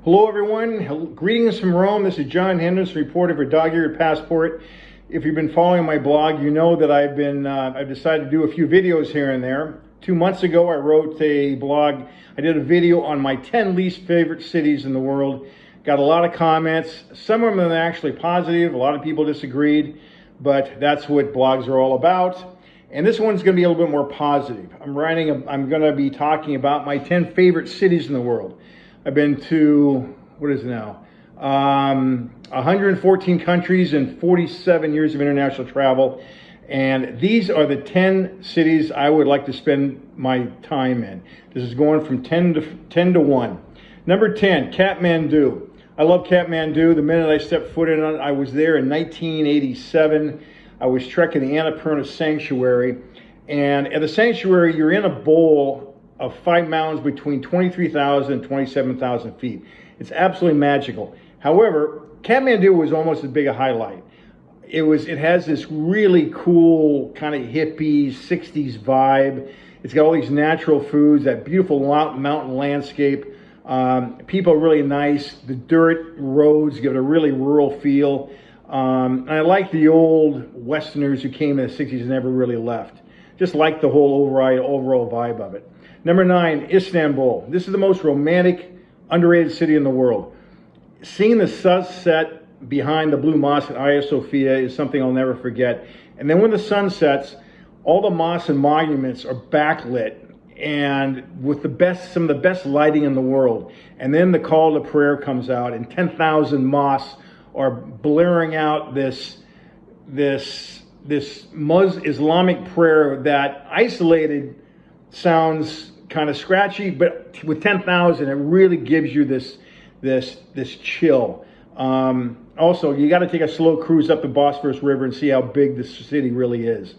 Hello everyone, greetings from Rome. This is John Henderson, reporter for Dog-Eared Passport. If you've been following my blog, you know that I've decided to do a few videos here and there. 2 months ago, I wrote a blog. I did a video on my 10 least favorite cities in the world. Got a lot of comments. Some of them are actually positive. A lot of people disagreed, but that's what blogs are all about. And this one's going to be a little bit more positive. I'm going to be talking about my 10 favorite cities in the world. I've been to, 114 countries and 47 years of international travel. And these are the 10 cities I would like to spend my time in. This is going from 10 to 1. Number 10, Kathmandu. I love Kathmandu. The minute I stepped foot in it, I was there in 1987. I was trekking the Annapurna Sanctuary. And at the sanctuary, you're in a bowl of 5 mountains between 23,000 and 27,000 feet. It's absolutely magical. However, Kathmandu was almost as big a highlight. It has this really cool kind of hippie 60s vibe. It's got all these natural foods, that beautiful mountain landscape. People are really nice. The dirt roads give it a really rural feel. And I like the old Westerners who came in the 60s and never really left. Just like the whole overall vibe of it. Number 9, Istanbul. This is the most romantic, underrated city in the world. Seeing the sunset behind the Blue Mosque at Hagia Sophia is something I'll never forget. And then when the sun sets, all the mosques and monuments are backlit and with some of the best lighting in the world. And then the call to prayer comes out and 10,000 mosques are blaring out this Islamic prayer that isolated sounds kind of scratchy, but with 10,000, it really gives you this chill. Also, you got to take a slow cruise up the Bosphorus River and see how big this city really is.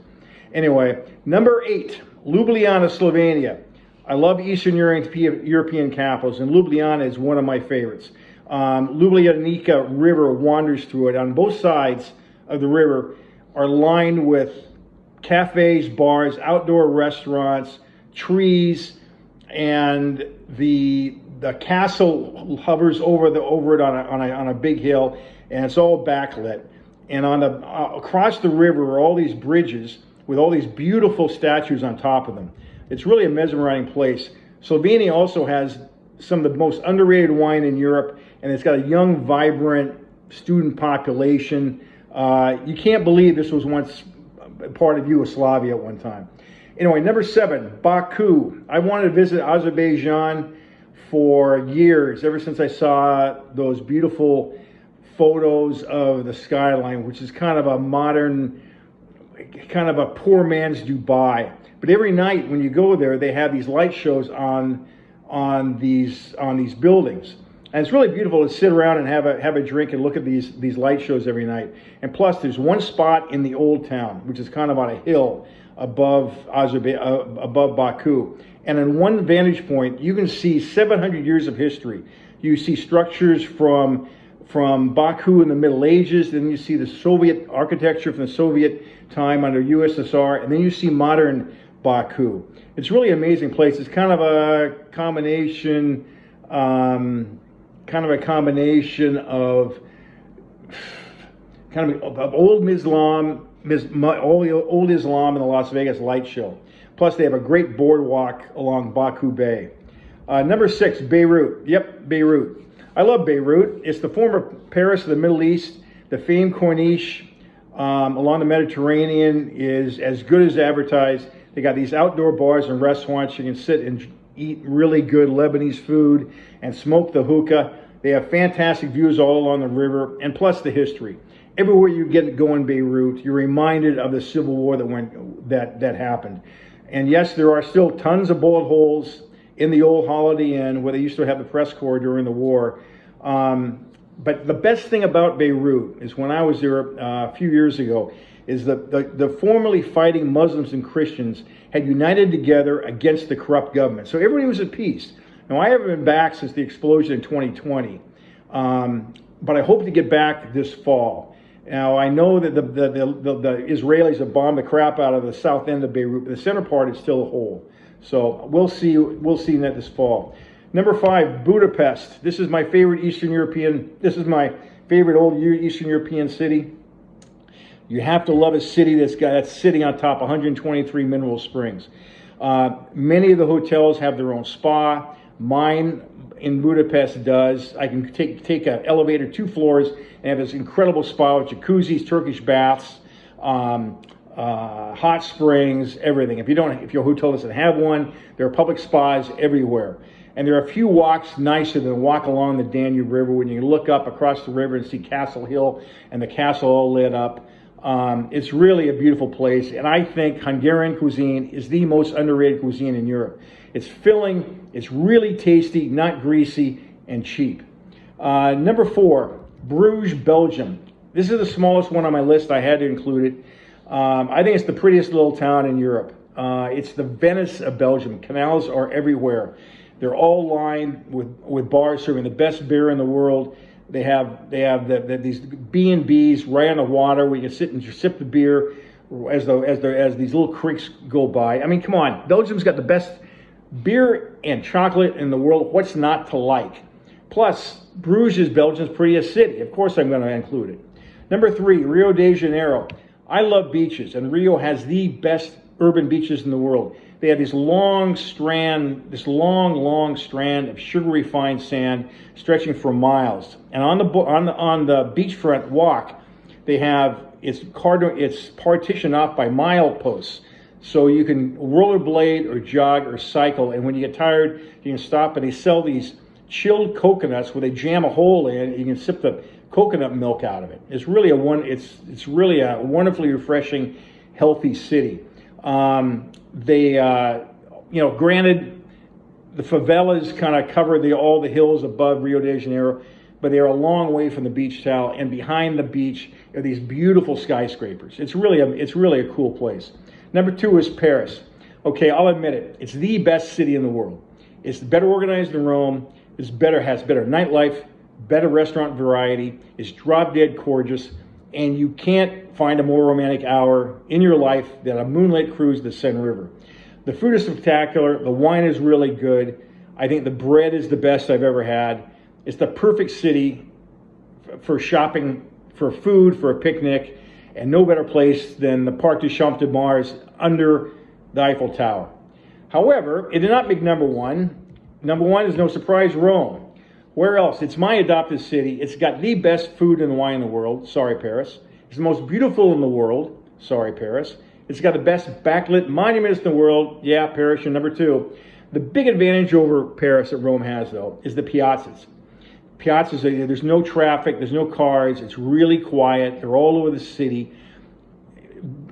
Anyway, number 8, Ljubljana, Slovenia. I love Eastern European capitals, and Ljubljana is one of my favorites. Ljubljanica River wanders through it. On both sides of the river are lined with cafes, bars, outdoor restaurants, trees, and the castle hovers over it on a big hill, and it's all backlit. And across the river are all these bridges with all these beautiful statues on top of them. It's really a mesmerizing place. Slovenia also has some of the most underrated wine in Europe, and it's got a young, vibrant student population. You can't believe this was once part of Yugoslavia at one time. Anyway, number 7, Baku. I wanted to visit Azerbaijan for years, ever since I saw those beautiful photos of the skyline, which is kind of a modern, kind of a poor man's Dubai. But every night when you go there, they have these light shows on these buildings. And it's really beautiful to sit around and have a drink and look at these light shows every night. And plus, there's one spot in the old town, which is kind of on a hill above Baku. And in one vantage point, you can see 700 years of history. You see structures from Baku in the Middle Ages, then you see the Soviet architecture from the Soviet time under USSR, and then you see modern Baku. It's really an amazing place. It's kind of a combination of old Islam, old Islam and the Las Vegas light show. Plus, they have a great boardwalk along Baku Bay. Number 6, Beirut. Yep, Beirut. I love Beirut. It's the former Paris of the Middle East. The famed Corniche along the Mediterranean is as good as advertised. They got these outdoor bars and restaurants. You can sit and eat really good Lebanese food and smoke the hookah. They have fantastic views all along the river, and plus the history. Everywhere you go in Beirut, you're reminded of the civil war that happened. And yes, there are still tons of bullet holes in the old Holiday Inn where they used to have the press corps during the war. But the best thing about Beirut is when I was there a few years ago, is the formerly fighting Muslims and Christians had united together against the corrupt government. So everybody was at peace. Now, I haven't been back since the explosion in 2020, but I hope to get back this fall. Now, I know that the Israelis have bombed the crap out of the south end of Beirut, but the center part is still a hole. So we'll see that this fall. Number 5, Budapest. This is my favorite Eastern European, this is my favorite old Eastern European city. You have to love a city that's sitting on top of 123 mineral springs. Many of the hotels have their own spa. Mine in Budapest does. I can take an elevator 2 floors and have this incredible spa with jacuzzis, Turkish baths, hot springs, everything. If your hotel doesn't have one, there are public spas everywhere. And there are a few walks nicer than walk along the Danube River when you look up across the river and see Castle Hill and the castle all lit up. It's really a beautiful place, and I think Hungarian cuisine is the most underrated cuisine in Europe. It's filling, it's really tasty, not greasy, and cheap. Number 4, Bruges, Belgium. This is the smallest one on my list. I had to include it. I think it's the prettiest little town in Europe. It's the Venice of Belgium. Canals are everywhere. They're all lined with bars serving the best beer in the world. They have these B&Bs right on the water where you can sit and sip the beer as these little creeks go by. I mean, come on, Belgium's got the best beer and chocolate in the world. What's not to like? Plus, Bruges is Belgium's prettiest city. Of course, I'm going to include it. Number 3, Rio de Janeiro. I love beaches, and Rio has the best urban beaches in the world. They have this long strand of sugary fine sand stretching for miles. And on the beachfront walk, they have it's partitioned off by mileposts, so you can rollerblade or jog or cycle. And when you get tired, you can stop. And they sell these chilled coconuts where they jam a hole in it. You can sip the coconut milk out of it. It's really a wonderfully refreshing, healthy city. Granted, the favelas kind of cover all the hills above Rio de Janeiro, but they are a long way from the beach towel, and behind the beach are these beautiful skyscrapers. It's really a cool place. Number 2 is Paris. Okay, I'll admit it. It's the best city in the world. It's better organized than Rome. Has better nightlife, better restaurant variety. It's drop dead gorgeous. And you can't find a more romantic hour in your life than a moonlit cruise to the Seine River. The food is spectacular. The wine is really good. I think the bread is the best I've ever had. It's the perfect city for shopping, for food, for a picnic, and no better place than the Parc du Champ de Mars under the Eiffel Tower. However, it did not make number 1. Number 1 is no surprise, Rome. Where else? It's my adopted city. It's got the best food and wine in the world. Sorry, Paris. It's the most beautiful in the world. Sorry, Paris. It's got the best backlit monuments in the world. Yeah, Paris, you're number 2. The big advantage over Paris that Rome has, though, is the piazzas. Piazzas, there's no traffic, there's no cars. It's really quiet. They're all over the city.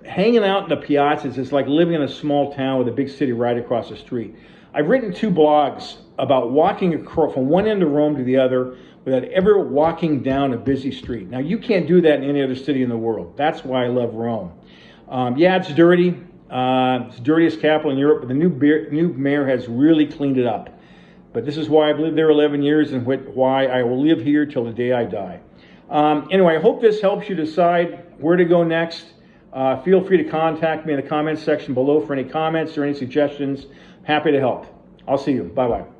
Hanging out in the piazzas is like living in a small town with a big city right across the street. I've written 2 blogs about walking across from one end of Rome to the other without ever walking down a busy street. Now, you can't do that in any other city in the world. That's why I love Rome. Yeah, it's dirty. It's the dirtiest capital in Europe, but the new mayor has really cleaned it up. But this is why I've lived there 11 years and why I will live here till the day I die. Anyway, I hope this helps you decide where to go next. Feel free to contact me in the comments section below for any comments or any suggestions. Happy to help. I'll see you. Bye-bye.